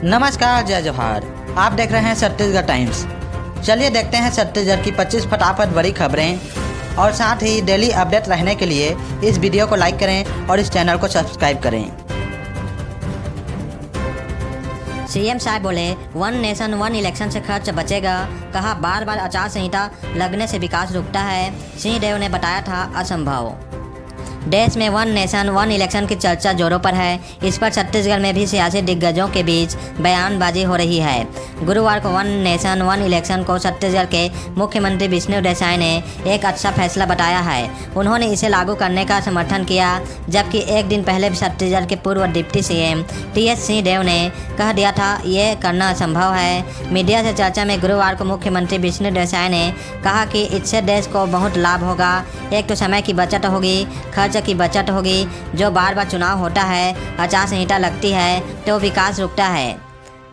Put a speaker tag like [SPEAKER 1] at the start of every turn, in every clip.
[SPEAKER 1] नमस्कार, जय जोहार। आप देख रहे हैं छत्तीसगढ़ टाइम्स। चलिए देखते हैं छत्तीसगढ़ की 25 फटाफट बड़ी खबरें और साथ ही डेली अपडेट रहने के लिए इस वीडियो को लाइक करें और इस चैनल को सब्सक्राइब करें।
[SPEAKER 2] सीएम साहब बोले वन नेशन वन इलेक्शन से खर्च बचेगा। कहा बार बार आचार संहिता लगने से विकास रुकता है। सिंहदेव ने बताया था असंभव। देश में वन नेशन वन इलेक्शन की चर्चा जोरों पर है। इस पर छत्तीसगढ़ में भी सियासी दिग्गजों के बीच बयानबाजी हो रही है। गुरुवार को वन नेशन वन इलेक्शन को छत्तीसगढ़ के मुख्यमंत्री विष्णु देसाई ने एक अच्छा फैसला बताया है। उन्होंने इसे लागू करने का समर्थन किया, जबकि एक दिन पहले छत्तीसगढ़ के पूर्व डिप्टी सीएम टीएस सिंहदेव ने कह दिया था ये करना असंभव है। मीडिया से चर्चा में गुरुवार को मुख्यमंत्री विष्णु देसाई ने कहा कि इससे देश को बहुत लाभ होगा। एक तो समय की बचत होगी, खर्च की बचत होगी। जो बार बार चुनाव होता है, आचार संहिता लगती है तो विकास रुकता है।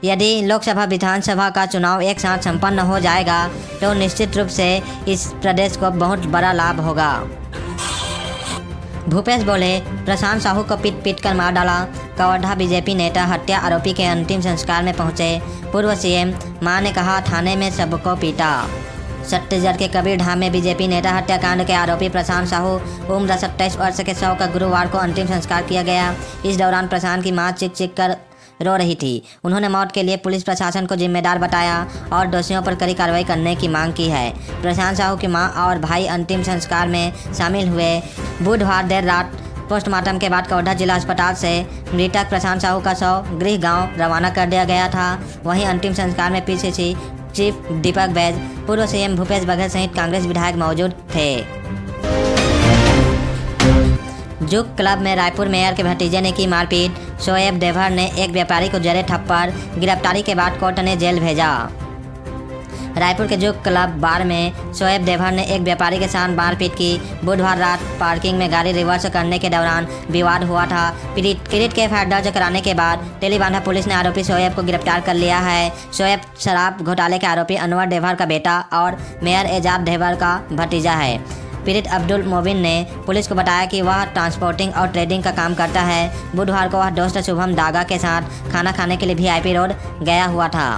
[SPEAKER 2] यदि लोकसभा विधानसभा का चुनाव एक साथ संपन्न हो जाएगा तो निश्चित रूप से इस प्रदेश को बहुत बड़ा लाभ होगा। भूपेश बोले प्रशांत साहू को पीट कर मार डाला। कवर्धा बीजेपी नेता हत्या आरोपी के अंतिम संस्कार में पहुंचे। पूर्व सीएम मां ने कहा थाने में सबको पीटा। छत्तीसगढ़ के कबीरधाम में बीजेपी नेता हत्याकांड के आरोपी प्रशांत साहू उम्र 27 वर्ष के शव का गुरुवार को अंतिम संस्कार किया गया। इस दौरान प्रशांत की मां चिक चिक कर रो रही थी। उन्होंने मौत के लिए पुलिस प्रशासन को जिम्मेदार बताया और दोषियों पर कड़ी कार्रवाई करने की मांग की है। प्रशांत साहू की मां और भाई अंतिम संस्कार में शामिल हुए। बुधवार देर रात पोस्टमार्टम के बाद कवर्धा जिला अस्पताल से मृतक प्रशांत साहू का शव गृह गांव रवाना कर दिया गया था। वहीं अंतिम संस्कार में पीसीसी चीफ दीपक बैज, पूर्व सीएम भूपेश बघेल सहित कांग्रेस विधायक मौजूद थे। जुग क्लब में रायपुर मेयर के भतीजे ने की मारपीट। शोएब देवर ने एक व्यापारी को जड़े थप्पड़। गिरफ्तारी के बाद कोर्ट ने जेल भेजा। रायपुर के जुग क्लब बार में शोएब देवर ने एक व्यापारी के साथ मारपीट की। बुधवार रात पार्किंग में गाड़ी रिवर्स करने के दौरान विवाद हुआ था। पीड़ित के एफआईआर दर्ज कराने के बाद तेलीबांधा पुलिस ने आरोपी शोएब को गिरफ्तार कर लिया है। शोएब शराब घोटाले के आरोपी अनवर देवर का बेटा और मेयर एजाज देवर का भतीजा है। पीड़ित अब्दुल मोबिन ने पुलिस को बताया कि वह ट्रांसपोर्टिंग और ट्रेडिंग का काम करता है। बुधवार को वह दोस्त शुभम दागा के साथ खाना खाने के लिए वीआईपी रोड गया हुआ था।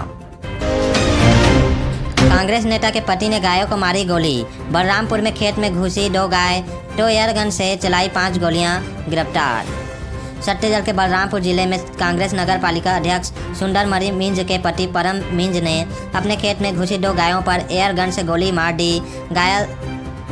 [SPEAKER 2] कांग्रेस नेता के पति ने गायों को मारी गोली। बलरामपुर में खेत में घुसी 2 गाय तो एयरगन से चलाई 5 गोलियां। गिरफ्तार। छत्तीसगढ़ के बलरामपुर जिले में कांग्रेस नगर पालिका अध्यक्ष सुंदरमणि मिंज के पति परम मिंज ने अपने खेत में घुसी 2 गायों पर एयरगन से गोली मार दी।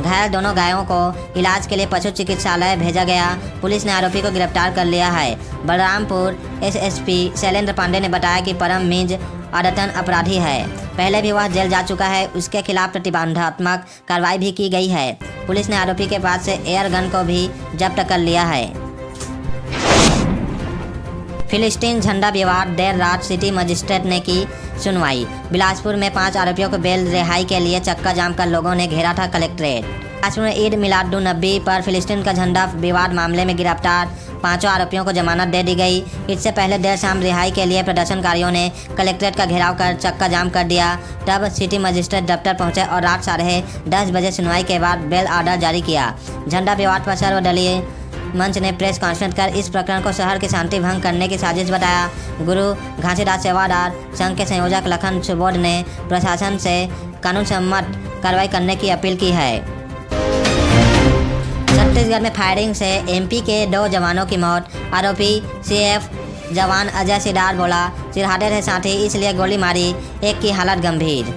[SPEAKER 2] घायल दोनों गायों को इलाज के लिए पशु चिकित्सालय भेजा गया। पुलिस ने आरोपी को गिरफ्तार कर लिया है। बलरामपुर एसएसपी शैलेंद्र पांडे ने बताया कि परम मिंज आदतन अपराधी है। पहले भी वह जेल जा चुका है। उसके खिलाफ प्रतिबंधात्मक कार्रवाई भी की गई है। पुलिस ने आरोपी के पास से एयर गन को भी जब्त कर लिया है। फिलिस्तीन झंडा विवाद देर रात सिटी मजिस्ट्रेट ने की सुनवाई। बिलासपुर में 5 आरोपियों को बेल रिहाई के लिए चक्का जाम कर लोगों ने घेरा था कलेक्ट्रेट। बिलासपुर में ईद मिलादुन्नबी पर फिलिस्तीन का झंडा विवाद मामले में गिरफ्तार 5 आरोपियों को जमानत दे दी गई। इससे पहले देर शाम रिहाई के लिए प्रदर्शनकारियों ने कलेक्ट्रेट का घेराव कर चक्का जाम कर दिया। तब सिटी मजिस्ट्रेट दफ्तर पहुंचे और रात 10:30 बजे सुनवाई के बाद बेल ऑर्डर जारी किया। झंडा विवाद पर सर्वदलीय मंच ने प्रेस कॉन्फ्रेंस कर इस प्रकरण को शहर की शांति भंग करने की साजिश बताया। गुरु घासीदास सेवादार संघ के संयोजक लखन सुबोध ने प्रशासन से कानून सम्मत कार्रवाई करने की अपील की है। छत्तीसगढ़ में फायरिंग से एमपी के 2 जवानों की मौत। आरोपी सीएफ जवान अजय सिडार बोला चिढ़ाते थे साथी इसलिए गोली मारी। एक की हालत गंभीर।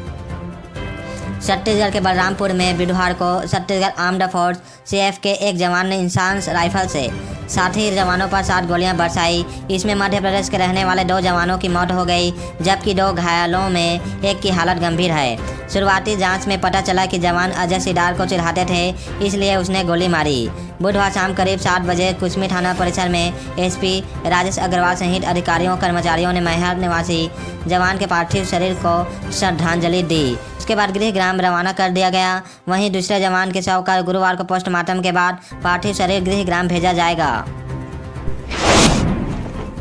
[SPEAKER 2] छत्तीसगढ़ के बलरामपुर में बुधवार को छत्तीसगढ़ आर्म्ड फोर्स सीएफ के एक जवान ने इंसान राइफल से साथी जवानों पर 7 गोलियां बरसाई। इसमें मध्य प्रदेश के रहने वाले 2 जवानों की मौत हो गई, जबकि 2 घायलों में एक की हालत गंभीर है। शुरुआती जांच में पता चला कि जवान अजय सिडार को चिढ़ाते थे, इसलिए उसने गोली मारी। बुधवार शाम करीब 7 बजे कुसमी थाना परिसर में एसपी राजेश अग्रवाल सहित अधिकारियों कर्मचारियों ने मैहर निवासी जवान के पार्थिव शरीर को श्रद्धांजलि दी। उसके बाद गृह ग्राम रवाना कर दिया गया। वहीं दूसरे जवान के शव का गुरुवार को पोस्टमार्टम के बाद पार्थिव शरीर गृह ग्राम भेजा जाएगा।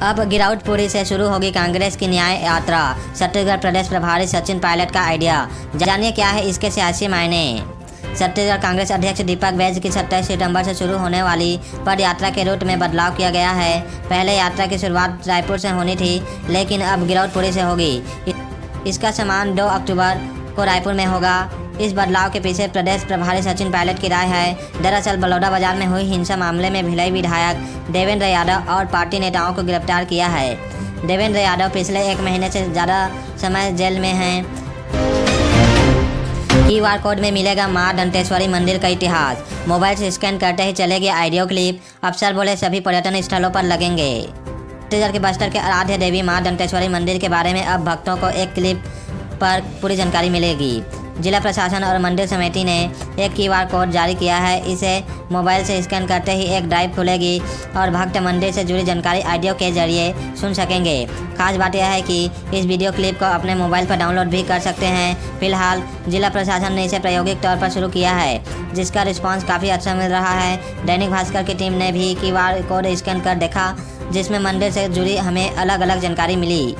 [SPEAKER 2] अब गिराउटपुरी से शुरू होगी कांग्रेस की न्याय यात्रा। छत्तीसगढ़ प्रदेश प्रभारी सचिन पायलट का आइडिया। जानिए क्या है इसके सियासी मायने। छत्तीसगढ़ कांग्रेस अध्यक्ष दीपक बैज की 27 सितंबर से शुरू होने वाली पद यात्रा के रूट में बदलाव किया गया है। पहले यात्रा की शुरुआत रायपुर से होनी थी, लेकिन अब गिरौदपुरी से होगी। इसका सम्मान 2 अक्टूबर को रायपुर में होगा। इस बदलाव के पीछे प्रदेश प्रभारी सचिन पायलट की राय है। दरअसल बलौदाबाजार में हुई हिंसा मामले में भिलाई विधायक देवेंद्र यादव और पार्टी नेताओं को गिरफ्तार किया है। देवेंद्र यादव पिछले 1 महीने से ज़्यादा समय जेल में हैं। QR कोड में मिलेगा मां दंतेश्वरी मंदिर का इतिहास। मोबाइल से स्कैन करते ही चलेगी ऑडियो क्लिप। अफसर बोले सभी पर्यटन स्थलों पर लगेंगे। छत्तीसगढ़ के बस्तर के आराध्य देवी मां दंतेश्वरी मंदिर के बारे में अब भक्तों को एक क्लिप पर पूरी जानकारी मिलेगी। जिला प्रशासन और मंदिर समिति ने एक QR कोड जारी किया है। इसे मोबाइल से स्कैन करते ही एक ड्राइव खुलेगी और भक्त मंदिर से जुड़ी जानकारी ऑडियो के जरिए सुन सकेंगे। खास बात यह है कि इस वीडियो क्लिप को अपने मोबाइल पर डाउनलोड भी कर सकते हैं। फिलहाल जिला प्रशासन ने इसे प्रायोगिक तौर पर शुरू किया है, जिसका रिस्पांस काफ़ी अच्छा मिल रहा है। दैनिक भास्कर की टीम ने भी QR कोड स्कैन कर देखा, जिसमें मंदिर से जुड़ी हमें अलग अलग जानकारी मिली।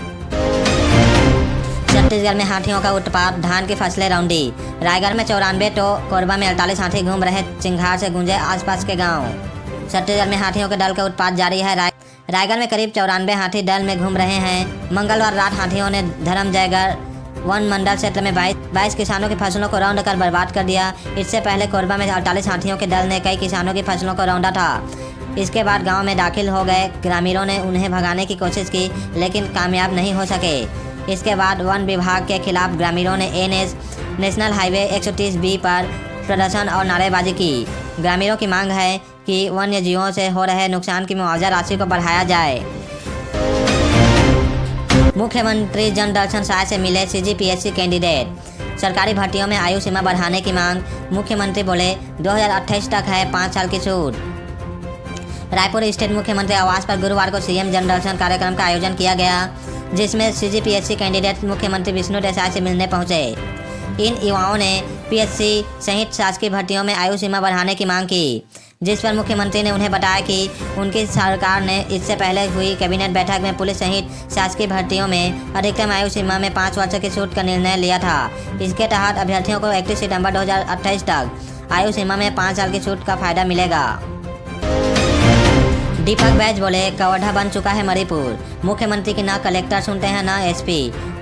[SPEAKER 2] छत्तीसगढ़ में हाथियों का उत्पात, धान की फसलें रौंदी। रायगढ़ में 94 तो कोरबा में 48 हाथी घूम रहे, चिंघार से गूंजे आसपास के गांव। छत्तीसगढ़ में हाथियों के दल का उत्पात जारी है। रायगढ़ में करीब 94 हाथी दल में घूम रहे हैं। मंगलवार रात हाथियों ने धर्मजयगढ़ वन मंडल क्षेत्र में 22 किसानों की फसलों को रौंद कर बर्बाद कर दिया। इससे पहले कोरबा में 48 हाथियों के दल ने कई किसानों की फसलों को रौंदा था। इसके बाद गाँव में दाखिल हो गए ग्रामीणों ने उन्हें भगाने की कोशिश की, लेकिन कामयाब नहीं हो सके। इसके बाद वन विभाग के खिलाफ ग्रामीणों ने नेशनल हाईवे 130B पर प्रदर्शन और नारेबाजी की। ग्रामीणों की मांग है कि वन्य जीवों से हो रहे नुकसान की मुआवजा राशि को बढ़ाया जाए। मुख्यमंत्री जन दर्शन सहाय से मिले CGPSC कैंडिडेट। सरकारी भर्तियों में आयु सीमा बढ़ाने की मांग। मुख्यमंत्री बोले 2028 तक है 5 साल की छूट। रायपुर स्थित मुख्यमंत्री आवास पर गुरुवार को CM जन दर्शन कार्यक्रम का आयोजन किया गया, जिसमें CGPSC कैंडिडेट मुख्यमंत्री विष्णु देसाई से मिलने पहुंचे। इन युवाओं ने PSC सहित शासकीय भर्तियों में आयु सीमा बढ़ाने की मांग की, जिस पर मुख्यमंत्री ने उन्हें बताया कि उनकी सरकार ने इससे पहले हुई कैबिनेट बैठक में पुलिस सहित शासकीय भर्तियों में अधिकतम आयु सीमा में 5 वर्ष की छूट का निर्णय लिया था। इसके तहत अभ्यर्थियों को 31 सितंबर 2028 तक आयु सीमा में 5 साल की छूट का फायदा मिलेगा। दीपक बैज बोले कवर्धा बन चुका है मणिपुर। मुख्यमंत्री की ना कलेक्टर सुनते हैं ना SP।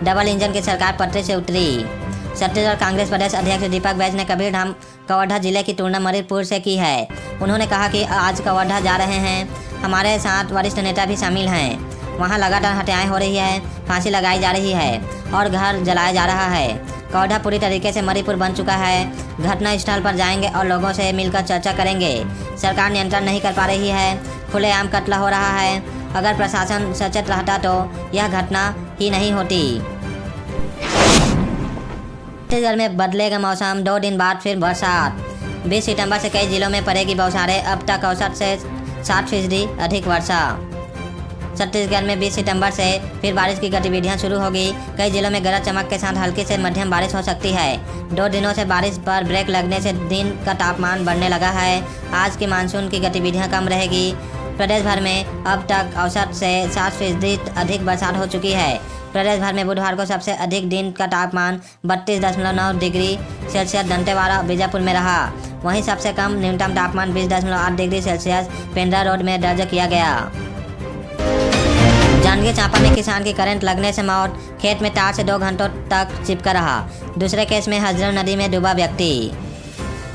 [SPEAKER 2] डबल इंजन की सरकार पटरी से उतरी। छत्तीसगढ़ कांग्रेस प्रदेश अध्यक्ष दीपक बैज ने कबीरधाम कवर्धा जिले की तुलना मणिपुर से की है। उन्होंने कहा कि आज कवर्धा जा रहे हैं, हमारे साथ वरिष्ठ नेता भी शामिल हैं। वहां लगातार हत्याएं हो रही है, फांसी लगाई जा रही है और घर जलाया जा रहा है। कवर्धा पूरी तरीके से मणिपुर बन चुका है। घटना स्थल पर जाएंगे और लोगों से मिलकर चर्चा करेंगे। सरकार नियंत्रण नहीं कर पा रही है, खुलेआम कत्ल हो रहा है। अगर प्रशासन सचेत रहता तो यह घटना ही नहीं होती। छत्तीसगढ़ में बदलेगा मौसम, 2 दिन बाद फिर बरसात। 20 सितंबर से कई जिलों में पड़ेगी बौछारें। अब तक औसत से 60% अधिक वर्षा। छत्तीसगढ़ में 20 सितंबर से फिर बारिश की गतिविधियां शुरू होगी। कई जिलों में गरज चमक के साथ हल्की से मध्यम बारिश हो सकती है। 2 दिनों से बारिश पर ब्रेक लगने से दिन का तापमान बढ़ने लगा है। आज की मानसून की गतिविधियां कम रहेगी। प्रदेश भर में अब तक औसत से 60% अधिक बरसात हो चुकी है। प्रदेश भर में बुधवार को सबसे अधिक दिन का तापमान 32.9 डिग्री सेल्सियस दंतेवाड़ा बीजापुर में रहा। वहीं सबसे कम न्यूनतम तापमान 20.8 डिग्री सेल्सियस पेंड्रा रोड में दर्ज किया गया। जांजगीर चांपा में किसान की करंट लगने से मौत। खेत में तार से 2 घंटों तक चिपका रहा। दूसरे केस में हजरम नदी में डूबा व्यक्ति।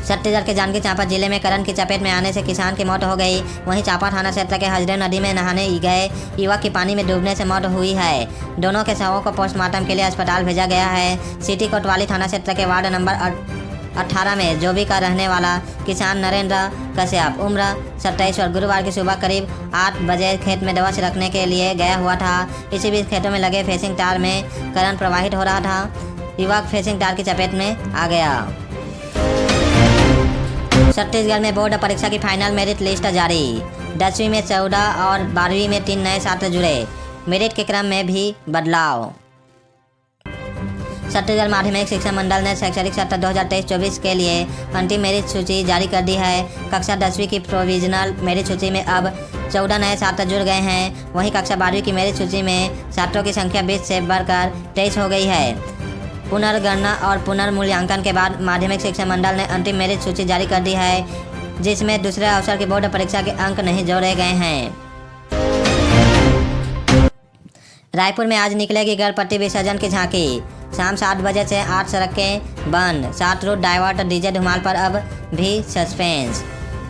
[SPEAKER 2] छत्तीसगढ़ के जांजगीर चांपा जिले में करंट की चपेट में आने से किसान की मौत हो गई। वहीं चांपा थाना क्षेत्र के हजरम नदी में नहाने गए युवक की पानी में डूबने से मौत हुई है। दोनों के शवों को पोस्टमार्टम के लिए अस्पताल भेजा गया है। सिटी कोतवाली थाना क्षेत्र के वार्ड नंबर 18 में जोबी का रहने वाला किसान नरेंद्र कश्यप उम्र 27 और गुरुवार की सुबह करीब 8 बजे खेत में दवा छिड़कने के लिए गया हुआ था। इसी बीच खेतों में लगे फेंसिंग तार में करंट प्रवाहित हो रहा था। युवक फेंसिंग तार की चपेट में आ गया। छत्तीसगढ़ में बोर्ड परीक्षा की फाइनल मेरिट लिस्ट जारी। 10वीं में 14 और 12वीं में 3 नए छात्र जुड़े। मेरिट के क्रम में भी बदलाव। छत्तीसगढ़ माध्यमिक शिक्षा मंडल ने शैक्षणिक सत्र 2023-24 के लिए अंतिम मेरिट सूची जारी कर दी है। कक्षा 10वीं की प्रोविजनल मेरिट सूची में अब 14 नए छात्र जुड़ गए हैं। वहीं कक्षा 12वीं की मेरिट सूची में छात्रों की संख्या 20 से बढ़कर 23 हो गई है। पुनर्गणना और पुनर्मूल्यांकन के बाद माध्यमिक शिक्षा मंडल ने अंतिम मेरिट सूची जारी कर दी है, जिसमें दूसरे अवसर की बोर्ड परीक्षा के अंक नहीं जोड़े गए हैं। रायपुर में आज निकलेगी गणपति विसर्जन की झांकी। शाम 7 बजे से 8 सड़कें बंद, 7 रूट डाइवर्ट, डीजे धमाल पर अब भी सस्पेंस।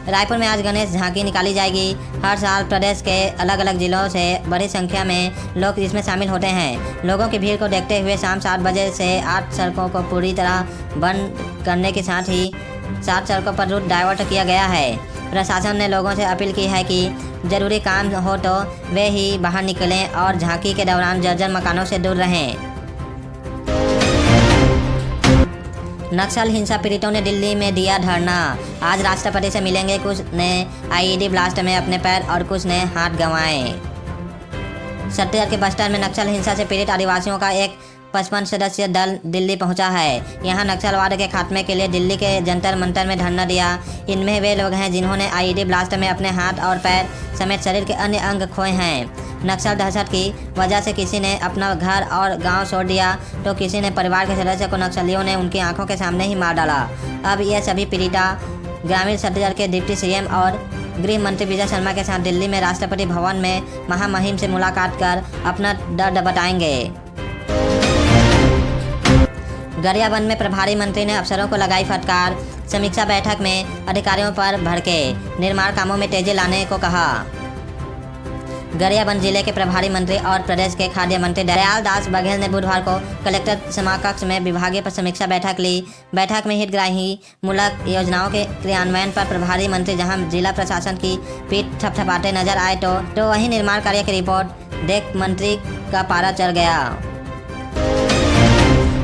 [SPEAKER 2] रायपुर में आज गणेश झांकी निकाली जाएगी। हर साल प्रदेश के अलग अलग जिलों से बड़ी संख्या में लोग इसमें शामिल होते हैं। लोगों की भीड़ को देखते हुए शाम 7 बजे से 8 सड़कों को पूरी तरह बंद करने के साथ ही 7 सड़कों पर रूट डाइवर्ट किया गया है। प्रशासन ने लोगों से अपील की है कि जरूरी काम हो तो वे ही बाहर निकलें और झांकी के दौरान जर्जर मकानों से दूर रहें। नक्सल हिंसा पीड़ितों ने दिल्ली में दिया धरना। आज राष्ट्रपति से मिलेंगे। कुछ ने आईईडी ब्लास्ट में अपने पैर और कुछ ने हाथ गंवाए। छत्तीसगढ़ के बस्तर में नक्सल हिंसा से पीड़ित आदिवासियों का एक 55 सदस्यीय दल दिल्ली पहुंचा है। यहां नक्सलवाद के खात्मे के लिए दिल्ली के जंतर मंतर में धरना दिया। इनमें वे लोग हैं जिन्होंने आईईडी ब्लास्ट में अपने हाथ और पैर समेत शरीर के अन्य अंग खोए हैं। नक्सल दहशत की वजह से किसी ने अपना घर और गांव छोड़ दिया तो किसी ने परिवार के सदस्य को नक्सलियों ने उनकी आंखों के सामने ही मार डाला। अब ये सभी पीड़िता ग्रामीण छत्तीसगढ़ के डिप्टी सीएम और गृह मंत्री विजय शर्मा के साथ दिल्ली में राष्ट्रपति भवन में महामहिम से मुलाकात कर अपना दर्द बताएंगे। गरियाबंद में प्रभारी मंत्री ने अफसरों को लगाई फटकार। समीक्षा बैठक में अधिकारियों पर भड़के, निर्माण कामों में तेजी लाने को कहा। गरियाबंद जिले के प्रभारी मंत्री और प्रदेश के खाद्य मंत्री दयाल दास बघेल ने बुधवार को कलेक्टर सभाकक्ष में विभागीय पर समीक्षा बैठक ली। बैठक में हितग्राही मूलक योजनाओं के क्रियान्वयन पर प्रभारी मंत्री जहां जिला प्रशासन की पीठ थपथपाते नजर आए तो वहीं निर्माण कार्य की रिपोर्ट देख मंत्री का पारा चढ़ गया।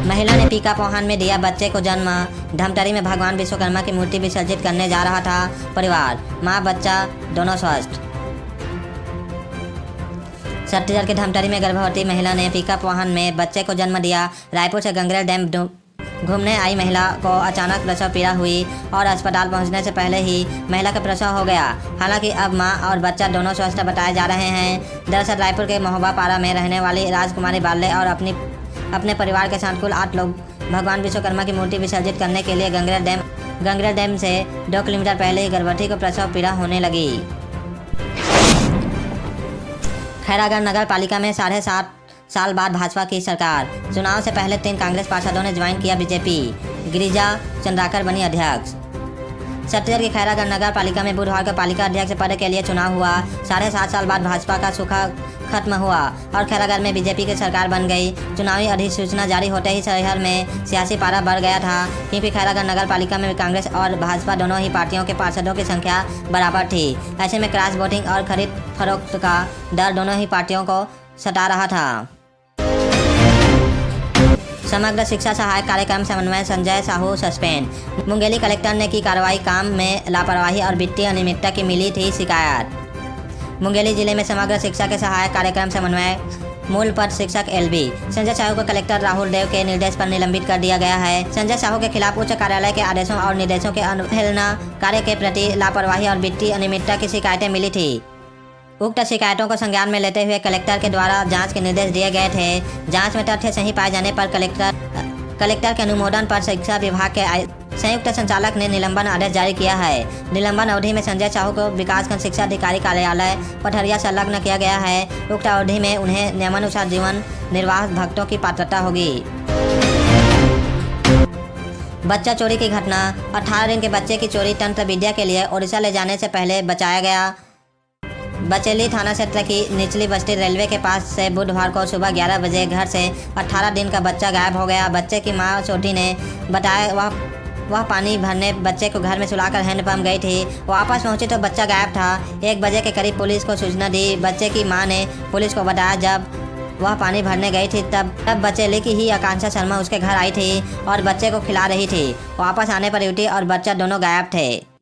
[SPEAKER 2] महिला ने पीका पोहान में दिया बच्चे को जन्म। धमतरी में भगवान विश्वकर्मा की मूर्ति विसर्जित करने जा रहा था परिवार। मां बच्चा दोनों स्वस्थ। छत्तीसगढ़ के धमतरी में गर्भवती महिला ने पीका पोहान में बच्चे को जन्म दिया। रायपुर से गंगरेल डैम घूमने आई महिला को अचानक प्रसव पीड़ा हुई और अस्पताल पहुंचने से पहले ही महिला का प्रसव हो गया। हालांकि अब मां और बच्चा दोनों स्वस्थ बताए जा रहे हैं। दरअसल रायपुर के महोबा पारा में रहने वाली राजकुमारी बाले और अपने परिवार के साथ कुल 8 लोग भगवान विश्वकर्मा की मूर्ति विसर्जित करने के लिए गंगरेल डैम से 2 किलोमीटर पहले ही गर्भवती को प्रसव पीड़ा होने लगी। खैरागढ़ नगर पालिका में 7.5 साल बाद भाजपा की सरकार। चुनाव से पहले 3 कांग्रेस पार्षदों ने ज्वाइन किया बीजेपी। गिरिजा चंद्राकर बनी अध्यक्ष। छत्तीसगढ़ की खैरागढ़ नगर पालिका में बुधवार को पालिका अध्यक्ष पद के लिए चुनाव हुआ। 7.5 साल बाद भाजपा का सूखा खत्म हुआ और खैरागढ़ में बीजेपी की सरकार बन गई। चुनावी अधिसूचना जारी होते ही शहर में सियासी पारा बढ़ गया था, क्योंकि खैरागढ़ नगर पालिका में कांग्रेस और भाजपा दोनों ही पार्टियों के पार्षदों की संख्या बराबर थी। ऐसे में क्रॉस वोटिंग और खरीद फरोख्त का डर दोनों ही पार्टियों को सता रहा था। समग्र शिक्षा सहायक कार्यक्रम समन्वय संजय साहू सस्पेंड। मुंगेली कलेक्टर ने की कार्रवाई। काम में लापरवाही और वित्तीय अनियमितता की मिली थी शिकायत। मुंगेली जिले में समग्र शिक्षा के सहायक कार्यक्रम समन्वय मूल पद शिक्षक एलबी संजय साहू को कलेक्टर राहुल देव के निर्देश पर निलंबित कर दिया गया है। संजय साहू के खिलाफ उच्च कार्यालय के आदेशों और निर्देशों के अवहेलना, कार्य के प्रति लापरवाही और वित्तीय अनियमितता की शिकायतें मिली थी। उक्त शिकायतों को संज्ञान में लेते हुए कलेक्टर के द्वारा जांच के निर्देश दिए गए थे। जांच में तथ्य सही पाए जाने पर कलेक्टर के अनुमोदन पर शिक्षा विभाग के संयुक्त संचालक ने निलंबन आदेश जारी किया है। निलंबन अवधि में संजय साहू को विकासखंड शिक्षा अधिकारी कार्यालय पठरिया संलग्न किया गया है। उक्त अवधि में उन्हें नियमानुसार जीवन निर्वाह भत्तों की पात्रता होगी। बच्चा चोरी की घटना। 18 दिन के बच्चे की चोरी तंत्र विद्या के लिए ओडिशा ले जाने से पहले बचाया गया। बचेली थाना क्षेत्र की निचली बस्ती रेलवे के पास से बुधवार को सुबह 11 बजे घर से 18 दिन का बच्चा गायब हो गया। बच्चे की मां छोटी ने बताया वह पानी भरने बच्चे को घर में सुलाकर हैंडपंप गई थी। वापस पहुंची तो बच्चा गायब था। 1 बजे के करीब पुलिस को सूचना दी। बच्चे की मां ने पुलिस को बताया जब वह पानी भरने गई थी तब बचेली की ही आकांक्षा शर्मा उसके घर आई थी और बच्चे को खिला रही थी। वापस आने पर युवती और बच्चा दोनों गायब थे।